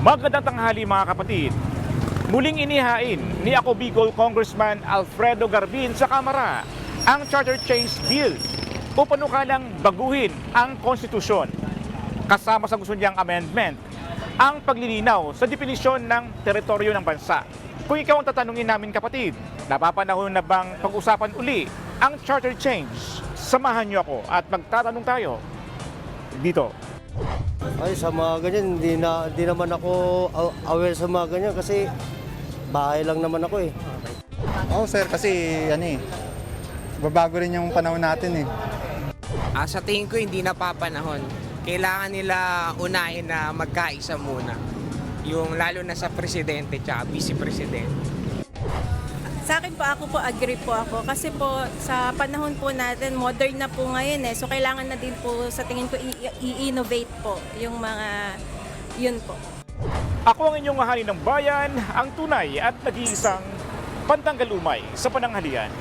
Magandang tanghali mga kapatid. Muling inihain ni Ako Bicol Congressman Alfredo Garbin sa Kamara ang Charter Change Bill o panukalang baguhin ang konstitusyon. Kasama sa gusto niyang amendment ang paglilinaw sa definisyon ng teritoryo ng bansa. Kung ikaw ang tatanungin namin kapatid, napapanahon na bang pag-usapan uli ang Charter Change? Samahan niyo ako at magtatanong tayo dito. Ay, sa mga ganyan, hindi naman ako aware sa mga ganyan kasi bahay lang naman ako eh. Oo sir, kasi babago rin yung panahon natin eh. Sa tingin ko hindi napapanahon. Kailangan nila unahin na magkaisa muna. Yung lalo na sa presidente at vice presidente. Sa akin po, ako po, agree po ako. Kasi po, sa panahon po natin, modern na po ngayon eh. So, kailangan na din po, sa tingin ko, i-innovate po yung mga, yun po. Ako ang inyong mahali ng bayan, ang tunay at nag-iisang pantanggal umay sa pananghalian.